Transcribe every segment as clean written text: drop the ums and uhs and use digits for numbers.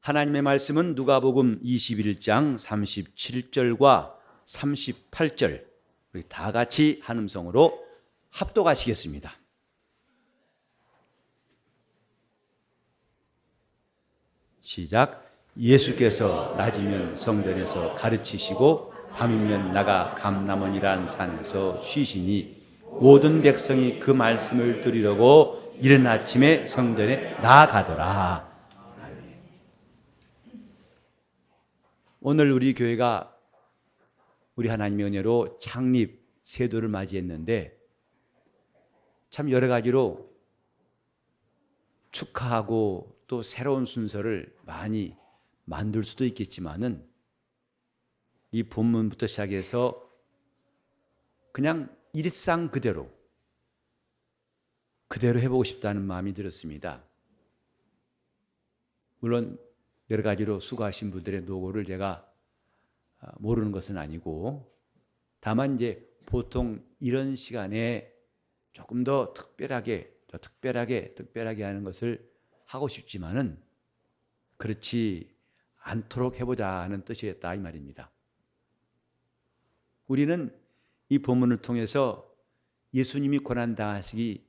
하나님의 말씀은 누가복음 21장 37절과 38절 우리 다 같이 한음성으로 합독하시겠습니다. 시작. 예수께서 낮이면 성전에서 가르치시고 밤이면 나가 감람원이란 산에서 쉬시니 모든 백성이 그 말씀을 들으려고 이른 아침에 성전에 나아가더라. 오늘 우리 교회가 우리 하나님의 은혜로 창립 세도를 맞이했는데 참 여러 가지로 축하하고 또 새로운 순서를 많이 만들 수도 있겠지만은 이 본문부터 시작해서 그냥 일상 그대로 해보고 싶다는 마음이 들었습니다. 물론 여러 가지로 수고하신 분들의 노고를 제가 모르는 것은 아니고 다만 이제 보통 이런 시간에 조금 더 특별하게 하는 것을 하고 싶지만은 그렇지 않도록 해보자 하는 뜻이었다 이 말입니다. 우리는 이 본문을 통해서 예수님이 고난당하시기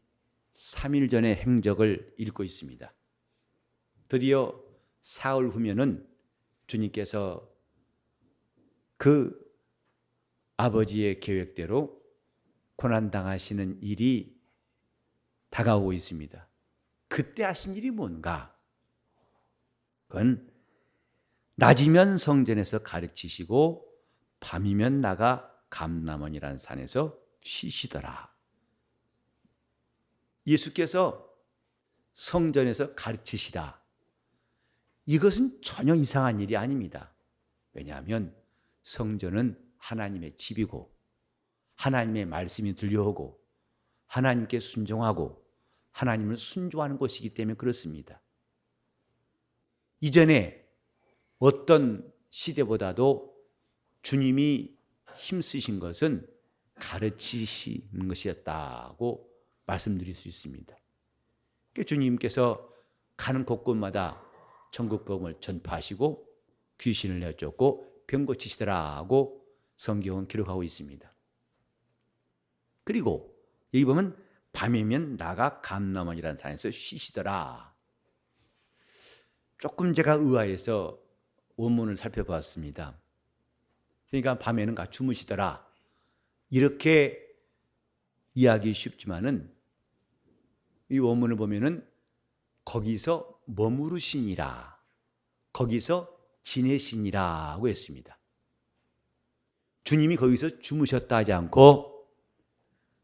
3일 전의 행적을 읽고 있습니다. 드디어 사흘 후면은 주님께서 그 아버지의 계획대로 고난당하시는 일이 다가오고 있습니다. 그때 하신 일이 뭔가? 그건 낮이면 성전에서 가르치시고 밤이면 나가 감람원이라는 산에서 쉬시더라. 예수께서 성전에서 가르치시다. 이것은 전혀 이상한 일이 아닙니다. 왜냐하면 성전은 하나님의 집이고 하나님의 말씀이 들려오고 하나님께 순종하고 하나님을 순종하는 곳이기 때문에 그렇습니다. 이전에 어떤 시대보다도 주님이 힘쓰신 것은 가르치시는 것이었다고 말씀드릴 수 있습니다. 주님께서 가는 곳곳마다 천국 복음을 전파하시고 귀신을 내쫓고 병 고치시더라고 성경은 기록하고 있습니다. 그리고 여기 보면 밤이면 나가 감람원이라는 산에서 쉬시더라. 조금 제가 의아해서 원문을 살펴봤습니다. 그러니까 밤에는 가 주무시더라. 이렇게 이해하기 쉽지만은 이 원문을 보면은 거기서 머무르시니라, 거기서 지내시니라고 했습니다. 주님이 거기서 주무셨다 하지 않고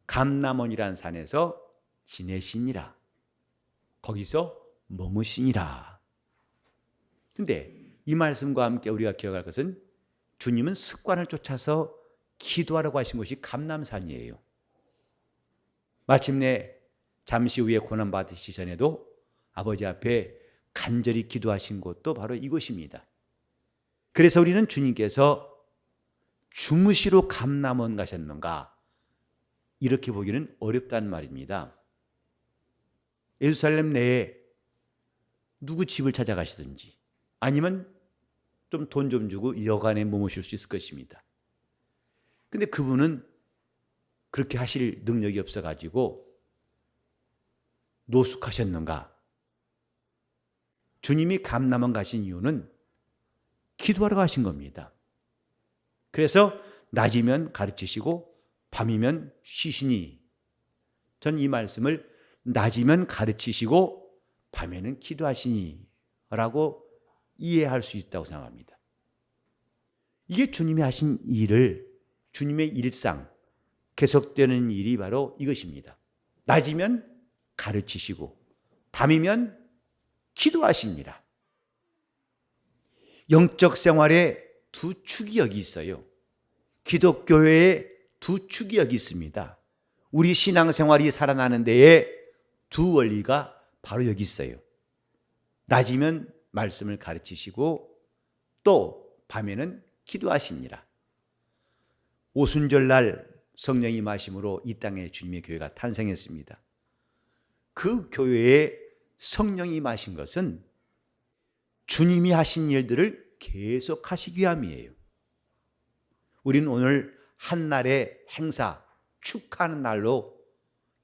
감람원이라는 산에서 지내시니라, 거기서 머무시니라. 그런데 이 말씀과 함께 우리가 기억할 것은 주님은 습관을 쫓아서 기도하라고 하신 것이 감람산이에요. 마침내 잠시 후에 고난받으시기 전에도 아버지 앞에 간절히 기도하신 곳도 바로 이곳입니다. 그래서 우리는 주님께서 주무시러 감람원 가셨는가 이렇게 보기는 어렵다는 말입니다. 예루살렘 내에 누구 집을 찾아가시든지 아니면 좀 돈 좀 주고 여관에 머무실 수 있을 것입니다. 근데 그분은 그렇게 하실 능력이 없어가지고 노숙하셨는가? 주님이 감람원 가신 이유는 기도하러 가신 겁니다. 그래서 낮이면 가르치시고 밤이면 쉬시니 전 이 말씀을 낮이면 가르치시고 밤에는 기도하시니 라고 이해할 수 있다고 생각합니다. 이게 주님이 하신 일을 주님의 일상 계속되는 일이 바로 이것입니다. 낮이면 가르치시고 밤이면 기도하시니라. 영적 생활에 두 축이 여기 있어요. 기독교회에 두 축이 여기 있습니다. 우리 신앙생활이 살아나는 데에 두 원리가 바로 여기 있어요. 낮이면 말씀을 가르치시고 또 밤에는 기도하시니라. 오순절날 성령이 임하심으로 이 땅에 주님의 교회가 탄생했습니다. 그 교회에 성령이 임하신 것은 주님이 하신 일들을 계속 하시기 위함이에요. 우리는 오늘 한날의 행사, 축하하는 날로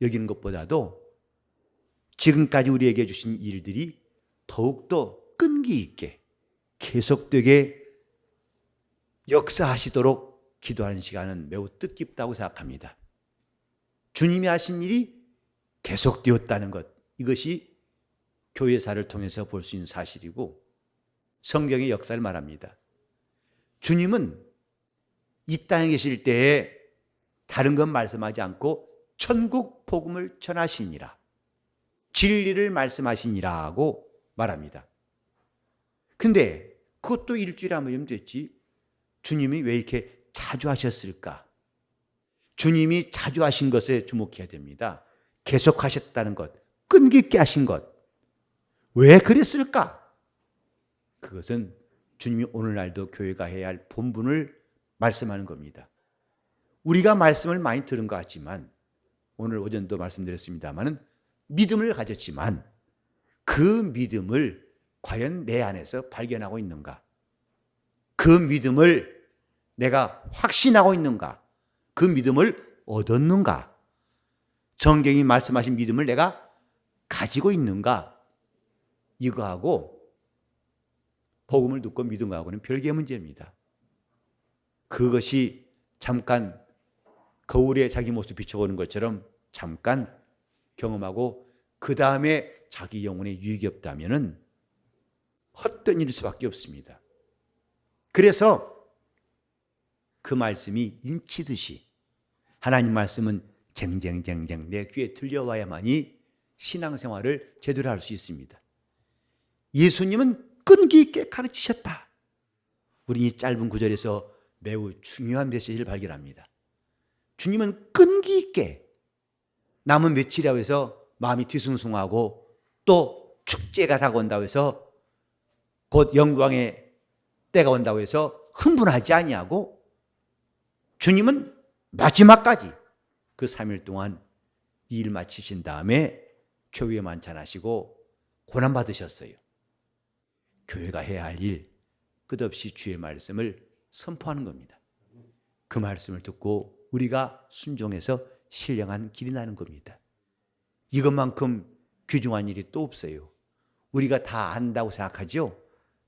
여기는 것보다도 지금까지 우리에게 주신 일들이 더욱더 끈기 있게 계속되게 역사하시도록 기도하는 시간은 매우 뜻깊다고 생각합니다. 주님이 하신 일이 계속되었다는 것, 이것이 교회사를 통해서 볼 수 있는 사실이고 성경의 역사를 말합니다. 주님은 이 땅에 계실 때에 다른 건 말씀하지 않고 천국 복음을 전하시니라, 진리를 말씀하시니라고 말합니다. 근데 그것도 일주일에 한 번이면 됐지, 주님이 왜 이렇게 자주 하셨을까? 주님이 자주 하신 것에 주목해야 됩니다. 계속 하셨다는 것, 끈기 있게 하신 것, 왜 그랬을까? 그것은 주님이 오늘날도 교회가 해야 할 본분을 말씀하는 겁니다. 우리가 말씀을 많이 들은 것 같지만, 오늘 오전도 말씀드렸습니다마는 믿음을 가졌지만 그 믿음을 과연 내 안에서 발견하고 있는가? 그 믿음을 내가 확신하고 있는가? 그 믿음을 얻었는가? 성경이 말씀하신 믿음을 내가 가지고 있는가? 이거하고 복음을 듣고 믿은 거하고는 별개의 문제입니다. 그것이 잠깐 거울에 자기 모습 비춰보는 것처럼 잠깐 경험하고 그 다음에 자기 영혼에 유익이 없다면 헛된 일일 수밖에 없습니다. 그래서 그 말씀이 인치듯이 하나님 말씀은 쟁쟁쟁쟁 내 귀에 들려와야만이 신앙생활을 제대로 할 수 있습니다. 예수님은 끈기 있게 가르치셨다. 우리 이 짧은 구절에서 매우 중요한 메시지를 발견합니다. 주님은 끈기 있게 남은 며칠이라고 해서 마음이 뒤숭숭하고 또 축제가 다가온다고 해서 곧 영광의 때가 온다고 해서 흥분하지 아니하고 주님은 마지막까지 그 3일 동안 이 일 마치신 다음에 최후의 만찬하시고 고난받으셨어요. 교회가 해야 할 일, 끝없이 주의 말씀을 선포하는 겁니다. 그 말씀을 듣고 우리가 순종해서 신령한 길이 나는 겁니다. 이것만큼 귀중한 일이 또 없어요. 우리가 다 안다고 생각하죠.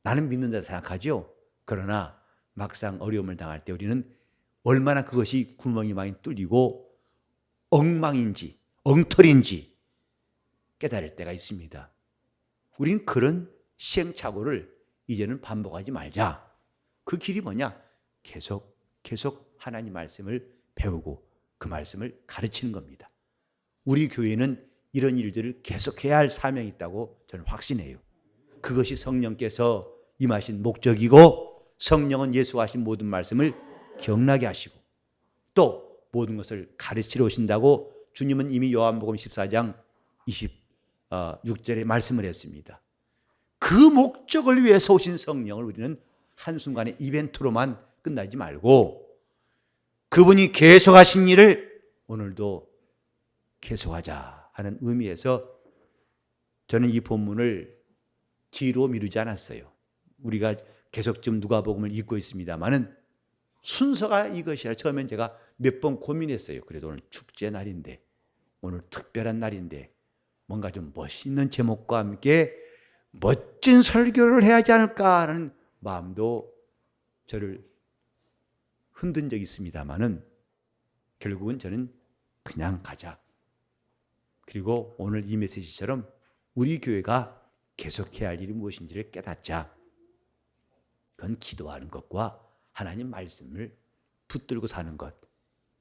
나는 믿는다 생각하죠. 그러나 막상 어려움을 당할 때 우리는 얼마나 그것이 구멍이 많이 뚫리고 엉망인지 엉터리인지 깨달을 때가 있습니다. 우리는 그런 시행착오를 이제는 반복하지 말자. 그 길이 뭐냐? 계속 하나님 말씀을 배우고 그 말씀을 가르치는 겁니다. 우리 교회는 이런 일들을 계속해야 할 사명이 있다고 저는 확신해요. 그것이 성령께서 임하신 목적이고 성령은 예수가 하신 모든 말씀을 기억나게 하시고 또 모든 것을 가르치러 오신다고 주님은 이미 요한복음 14장 26절에 말씀을 했습니다. 그 목적을 위해서 오신 성령을 우리는 한순간의 이벤트로만 끝나지 말고 그분이 계속하신 일을 오늘도 계속하자 하는 의미에서 저는 이 본문을 뒤로 미루지 않았어요. 우리가 계속 좀 누가복음을 읽고 있습니다만은 순서가 이것이라 처음엔 제가 몇 번 고민했어요. 그래도 오늘 축제 날인데, 오늘 특별한 날인데 뭔가 좀 멋있는 제목과 함께 멋진 설교를 해야 하지 않을까 하는 마음도 저를 흔든 적이 있습니다만은 결국은 저는 그냥 가자. 그리고 오늘 이 메시지처럼 우리 교회가 계속해야 할 일이 무엇인지를 깨닫자. 그건 기도하는 것과 하나님 말씀을 붙들고 사는 것,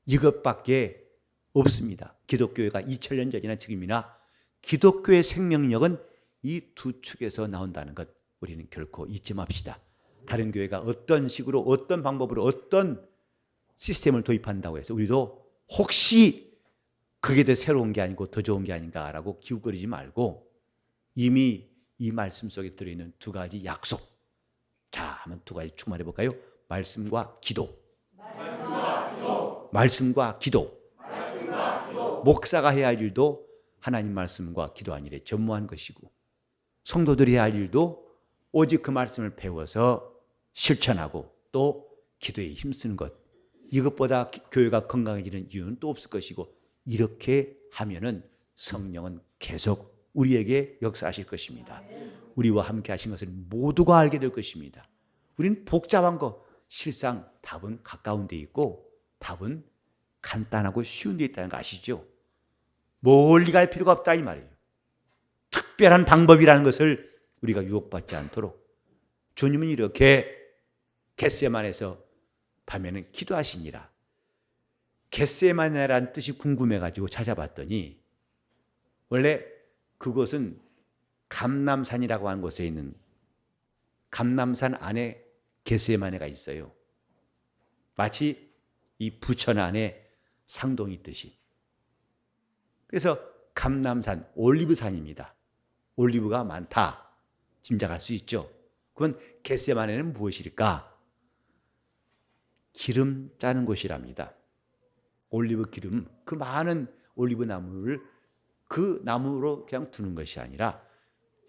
이것밖에 없습니다. 기독교회가 2000년 전이나 지금이나 기독교의 생명력은 이 두 축에서 나온다는 것 우리는 결코 잊지 맙시다. 다른 교회가 어떤 식으로 어떤 방법으로 어떤 시스템을 도입한다고 해서 우리도 혹시 그게 더 새로운 게 아니고 더 좋은 게 아닌가라고 기웃거리지 말고 이미 이 말씀 속에 들어있는 두 가지 약속, 자, 한번 두 가지 충만해 볼까요? 말씀과 기도. 말씀과 기도. 목사가 해야 할 일도 하나님 말씀과 기도한 일에 전무한 것이고 성도들이 해야 할 일도 오직 그 말씀을 배워서 실천하고 또 기도에 힘쓰는 것, 이것보다 교회가 건강해지는 이유는 또 없을 것이고, 이렇게 하면은 성령은 계속 우리에게 역사하실 것입니다. 우리와 함께 하신 것을 모두가 알게 될 것입니다. 우리는 복잡한 거, 실상 답은 가까운 데 있고 답은 간단하고 쉬운 데 있다는 거 아시죠? 멀리 갈 필요가 없다 이 말이에요. 특별한 방법이라는 것을 우리가 유혹받지 않도록 주님은 이렇게 겟세마네에서 밤에는 기도하시니라. 겟세마네라는 뜻이 궁금해가지고 찾아봤더니 원래 그곳은 감람산이라고 하는 곳에 있는, 감람산 안에 겟세마네가 있어요. 마치 이 부천 안에 상동이 있듯이. 그래서 감람산, 올리브산입니다. 올리브가 많다 짐작할 수 있죠. 그건 겟세마네는 무엇일까? 기름 짜는 곳이랍니다. 올리브 기름, 그 많은 올리브 나무를 그 나무로 그냥 두는 것이 아니라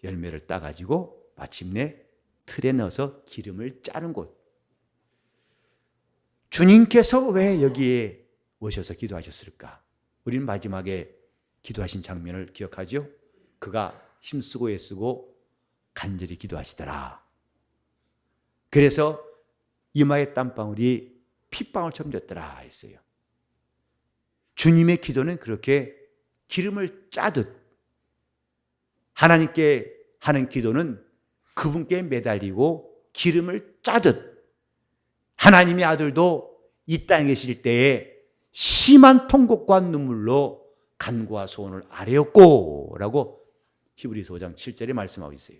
열매를 따가지고 마침내 틀에 넣어서 기름을 짜는 곳. 주님께서 왜 여기에 오셔서 기도하셨을까? 우리는 마지막에 기도하신 장면을 기억하죠? 그가 힘쓰고 애쓰고 간절히 기도하시더라. 그래서 이마에 땀방울이 핏방울처럼 됐더라 했어요. 주님의 기도는 그렇게 기름을 짜듯, 하나님께 하는 기도는 그분께 매달리고 기름을 짜듯, 하나님의 아들도 이 땅에 계실 때에 심한 통곡과 눈물로 간구와 소원을 아뢰었고 라고 히브리서 5장 7절에 말씀하고 있어요.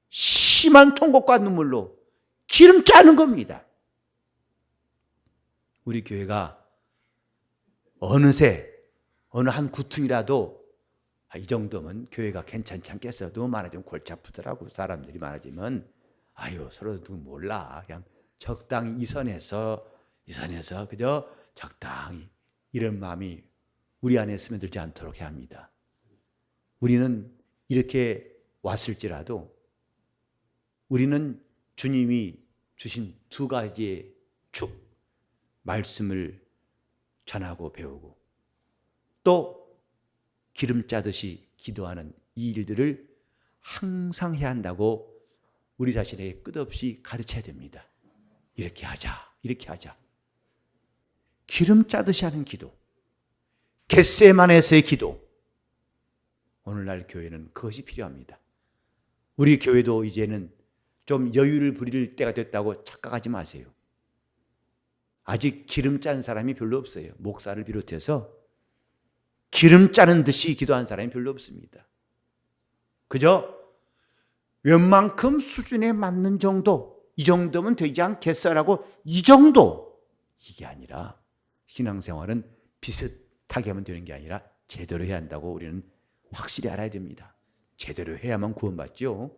심한 통곡과 눈물로 기름 짜는 겁니다. 우리 교회가 어느새 어느 한 구퉁이라도 이 정도면 교회가 괜찮지 않겠어. 너무 많아지면 골치 아프더라고. 사람들이 많아지면 아유 서로 누구 몰라. 그냥 적당히 이 선에서 그저 적당히, 이런 마음이 우리 안에 스며들지 않도록 해야 합니다. 우리는 이렇게 왔을지라도 우리는 주님이 주신 두 가지의 축, 말씀을 전하고 배우고 또 기름 짜듯이 기도하는 이 일들을 항상 해야 한다고 우리 자신에게 끝없이 가르쳐야 됩니다. 이렇게 하자, 이렇게 하자. 기름 짜듯이 하는 기도, 겟세마네에서의 기도. 오늘날 교회는 그것이 필요합니다. 우리 교회도 이제는 좀 여유를 부릴 때가 됐다고 착각하지 마세요. 아직 기름 짠 사람이 별로 없어요. 목사를 비롯해서 기름 짜는 듯이 기도한 사람이 별로 없습니다. 그저 웬만큼 수준에 맞는 정도, 이 정도면 되지 않겠어라고, 이 정도, 이게 아니라 신앙생활은 비슷하게 하면 되는 게 아니라 제대로 해야 한다고 우리는 확실히 알아야 됩니다. 제대로 해야만 구원받죠.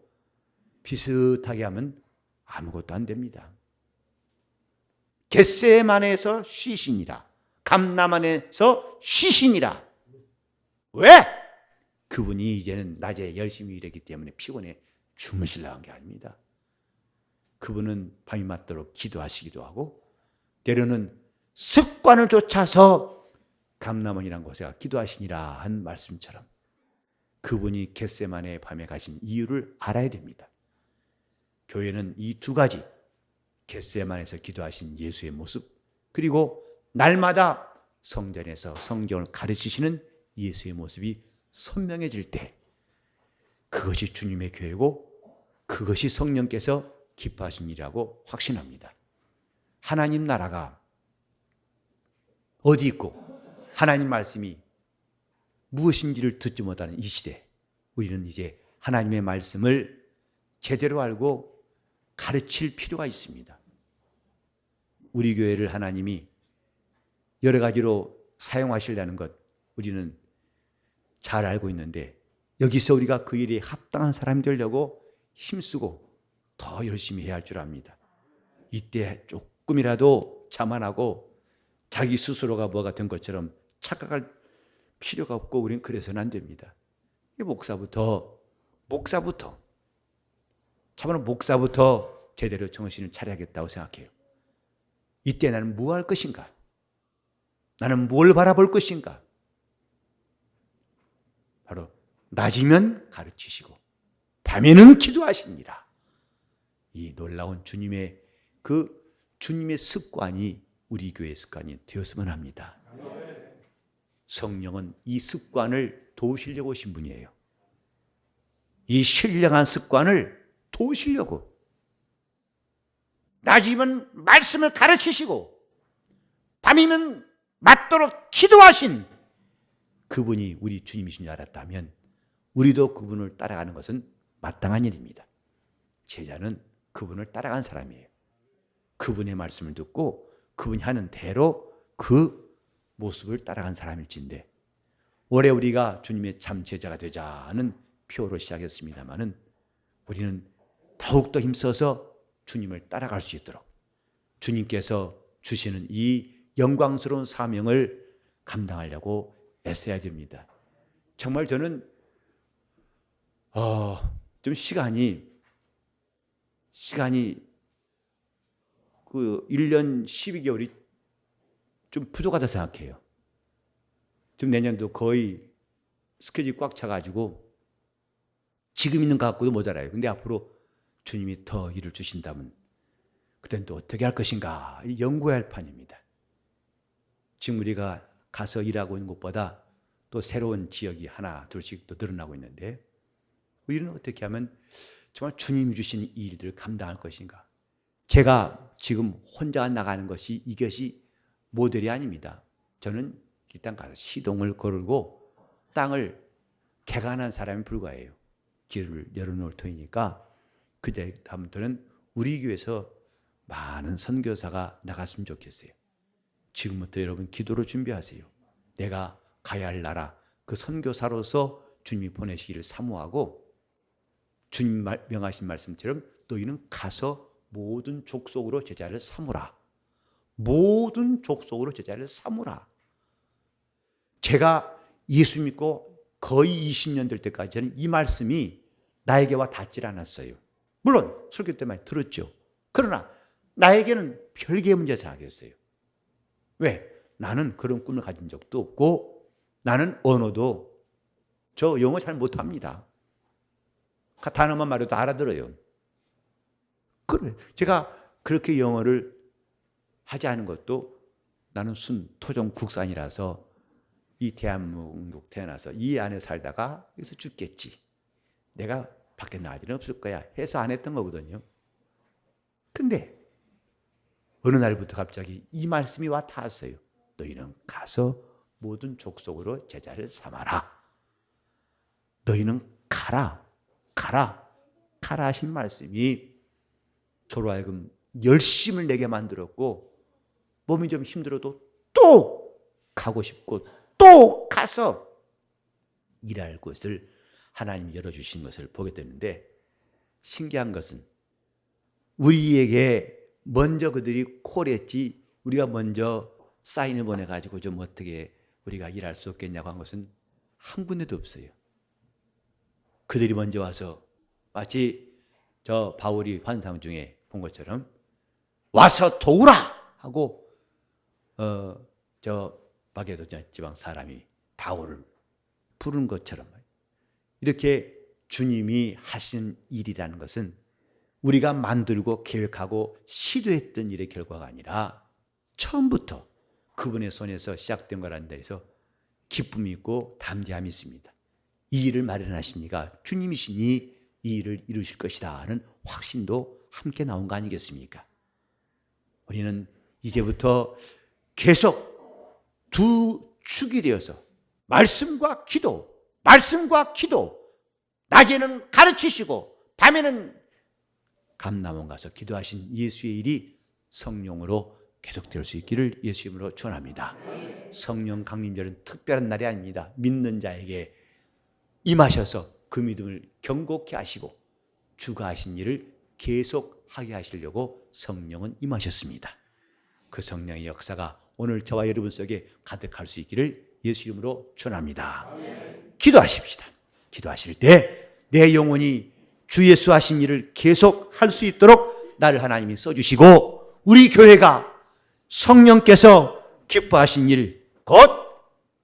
비슷하게 하면 아무것도 안 됩니다. 겟세마네에서 쉬시니라. 감람산에서 쉬시니라. 왜? 그분이 이제는 낮에 열심히 일했기 때문에 피곤해 주무시려고 한 게 아닙니다. 그분은 밤이 맞도록 기도하시기도 하고 때로는 습관을 쫓아서 감람원이라는 곳에 기도하시니라 한 말씀처럼 그분이 겟세마네 밤에 가신 이유를 알아야 됩니다. 교회는 이 두 가지, 겟세마네에서 기도하신 예수의 모습, 그리고 날마다 성전에서 성경을 가르치시는 예수의 모습이 선명해질 때 그것이 주님의 교회고 그것이 성령께서 기뻐하신 일이라고 확신합니다. 하나님 나라가 어디 있고 하나님 말씀이 무엇인지를 듣지 못하는 이 시대, 우리는 이제 하나님의 말씀을 제대로 알고 가르칠 필요가 있습니다. 우리 교회를 하나님이 여러 가지로 사용하시려는 것 우리는 잘 알고 있는데 여기서 우리가 그 일에 합당한 사람이 되려고 힘쓰고 더 열심히 해야 할 줄 압니다. 이때 조금이라도 자만하고 자기 스스로가 뭐가 된 것처럼 착각할 필요가 없고 우리는 그래서는 안 됩니다. 목사부터 참으로 목사부터 제대로 정신을 차려야겠다고 생각해요. 이때 나는 뭐 할 것인가? 나는 뭘 바라볼 것인가? 바로 낮이면 가르치시고 밤에는 기도하시니라. 이 놀라운 주님의 주님의 습관이 우리 교회의 습관이 되었으면 합니다. 성령은 이 습관을 도우시려고 오신 분이에요. 이 신령한 습관을 도우시려고. 낮이면 말씀을 가르치시고 밤이면 맞도록 기도하신 그분이 우리 주님이신 줄 알았다면 우리도 그분을 따라가는 것은 마땅한 일입니다. 제자는 그분을 따라간 사람이에요. 그분의 말씀을 듣고 그분이 하는 대로 그 모습을 따라간 사람일진데, 올해 우리가 주님의 참 제자가 되자는 표로 시작했습니다마는 우리는 더욱더 힘써서 주님을 따라갈 수 있도록 주님께서 주시는 이 영광스러운 사명을 감당하려고 애써야 됩니다. 정말 저는 좀 시간이 그 1년 12개월이 좀 부족하다 생각해요. 좀 내년도 거의 스케줄이 꽉 차가지고 지금 있는 것 갖고도 모자라요. 근데 앞으로 주님이 더 일을 주신다면 그때는 또 어떻게 할 것인가 연구해야 할 판입니다. 지금 우리가 가서 일하고 있는 곳보다 또 새로운 지역이 하나 둘씩 또 늘어나고 있는데 우리는 어떻게 하면 정말 주님이 주신 이 일들을 감당할 것인가. 제가 지금 혼자 나가는 것이 이것이 모델이 아닙니다. 저는 일단 가서 시동을 걸고 땅을 개간한 사람이 불과해요. 길을 열어놓을 터이니까 그때 다음부터는 우리 교회에서 많은 선교사가 나갔으면 좋겠어요. 지금부터 여러분 기도로 준비하세요. 내가 가야 할 나라 그 선교사로서 주님이 보내시기를 사모하고 주님 명하신 말씀처럼 너희는 가서 모든 족속으로 제자를 삼으라. 모든 족속으로 제자를 삼으라. 제가 예수 믿고 거의 20년 될 때까지는 이 말씀이 나에게 와 닿질 않았어요. 물론 설교 때 많이 들었죠. 그러나 나에게는 별개의 문제 생각했어요. 왜? 나는 그런 꿈을 가진 적도 없고 나는 언어도 저 영어 잘 못합니다. 단어만 말해도 알아들어요. 그래, 제가 그렇게 영어를 하지 않은 것도 나는 순토종 국산이라서 이 대한민국 태어나서 이 안에 살다가 여기서 죽겠지. 내가 밖에 나갈 일은 없을 거야 해서 안 했던 거거든요. 근데 어느 날부터 갑자기 이 말씀이 와 닿았어요. 너희는 가서 모든 족속으로 제자를 삼아라. 너희는 가라 하신 말씀이 저로 하여금 열심을 내게 만들었고 몸이 좀 힘들어도 또 가고 싶고 또 가서 일할 곳을 하나님이 열어주신 것을 보게 되는데, 신기한 것은 우리에게 먼저 그들이 콜했지 우리가 먼저 사인을 보내가지고 좀 어떻게 우리가 일할 수 없겠냐고 한 것은 한 군데도 없어요. 그들이 먼저 와서 마치 저 바울이 환상 중에 본 것처럼 와서 도우라 하고 저 마게도 지방 사람이 바울을 부른 것처럼 이렇게 주님이 하신 일이라는 것은 우리가 만들고 계획하고 시도했던 일의 결과가 아니라 처음부터 그분의 손에서 시작된 거라는 데에서 기쁨이 있고 담대함이 있습니다. 이 일을 마련하시니까 주님이시니 이 일을 이루실 것이다 하는 확신도 함께 나온 거 아니겠습니까? 우리는 이제부터 계속 두 축이 되어서 말씀과 기도, 낮에는 가르치시고 밤에는 감람원 가서 기도하신 예수의 일이 성령으로 계속될 수 있기를 예수 이름으로 축원합니다. 성령 강림절은 특별한 날이 아닙니다. 믿는 자에게 임하셔서 그 믿음을 견고케 하시고 주가 하신 일을 계속하게 하시려고 성령은 임하셨습니다. 그 성령의 역사가 오늘 저와 여러분 속에 가득할 수 있기를 예수 이름으로 축원합니다. 기도하십시다. 기도하실 때 내 영혼이 주 예수 하신 일을 계속 할 수 있도록 나를 하나님이 써주시고, 우리 교회가 성령께서 기뻐하신 일, 곧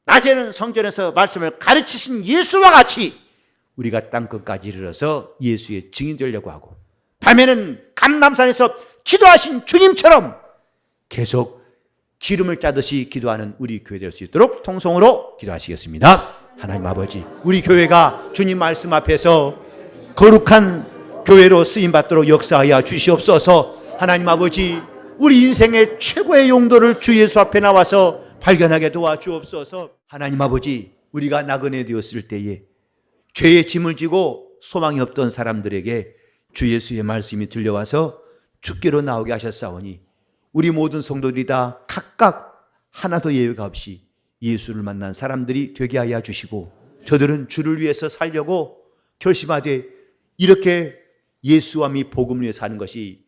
낮에는 성전에서 말씀을 가르치신 예수와 같이 우리가 땅끝까지 이르러서 예수의 증인 되려고 하고, 밤에는 감람산에서 기도하신 주님처럼 계속 기름을 짜듯이 기도하는 우리 교회 될 수 있도록 통성으로 기도하시겠습니다. 하나님 아버지, 우리 교회가 주님 말씀 앞에서 거룩한 교회로 쓰임받도록 역사하여 주시옵소서. 하나님 아버지, 우리 인생의 최고의 용도를 주 예수 앞에 나와서 발견하게 도와주옵소서. 하나님 아버지, 우리가 나그네 되었을 때에 죄의 짐을 지고 소망이 없던 사람들에게 주 예수의 말씀이 들려와서 죽기로 나오게 하셨사오니, 우리 모든 성도들이 다 각각 하나도 예외가 없이 예수를 만난 사람들이 되게 하여 주시고, 저들은 주를 위해서 살려고 결심하되 이렇게 예수와 미 복음을 위해 사는 것이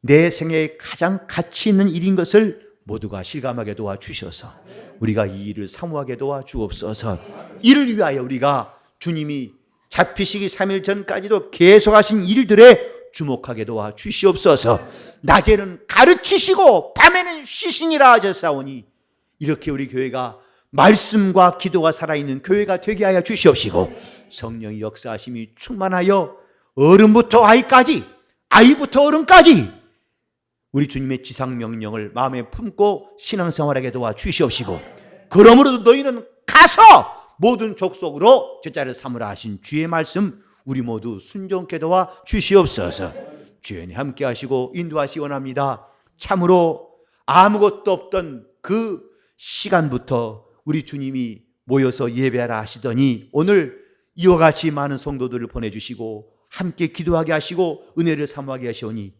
내 생애에 가장 가치 있는 일인 것을 모두가 실감하게 도와주셔서 우리가 이 일을 사모하게 도와주옵소서. 이를 위하여 우리가 주님이 잡히시기 3일 전까지도 계속하신 일들에 주목하게 도와주시옵소서. 낮에는 가르치시고 밤에는 쉬시니라 하셨사오니, 이렇게 우리 교회가 말씀과 기도가 살아있는 교회가 되게 하여 주시옵시고, 성령의 역사하심이 충만하여 어른부터 아이까지, 아이부터 어른까지 우리 주님의 지상명령을 마음에 품고 신앙생활하게 도와주시옵시고, 그러므로도 너희는 가서 모든 족속으로 제자를 삼으라 하신 주의 말씀 우리 모두 순종케 도와주시옵소서. 주연이 함께 하시고 인도하시기 원합니다. 참으로 아무것도 없던 그 시간부터 우리 주님이 모여서 예배하라 하시더니 오늘 이와 같이 많은 성도들을 보내주시고 함께 기도하게 하시고 은혜를 사모하게 하시오니,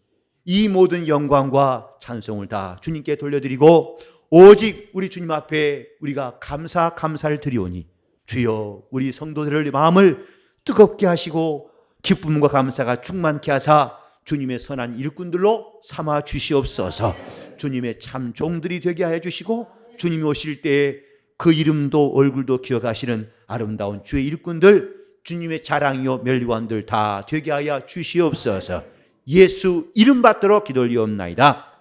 이 모든 영광과 찬송을 다 주님께 돌려드리고 오직 우리 주님 앞에 우리가 감사를 드리오니, 주여 우리 성도들의 마음을 뜨겁게 하시고 기쁨과 감사가 충만케 하사 주님의 선한 일꾼들로 삼아 주시옵소서. 주님의 참 종들이 되게 하여 주시고, 주님이 오실 때에 그 이름도 얼굴도 기억하시는 아름다운 주의 일꾼들, 주님의 자랑이요 멸류관들 다 되게 하여 주시옵소서. 예수 이름 받들어 기도 올리옵나이다.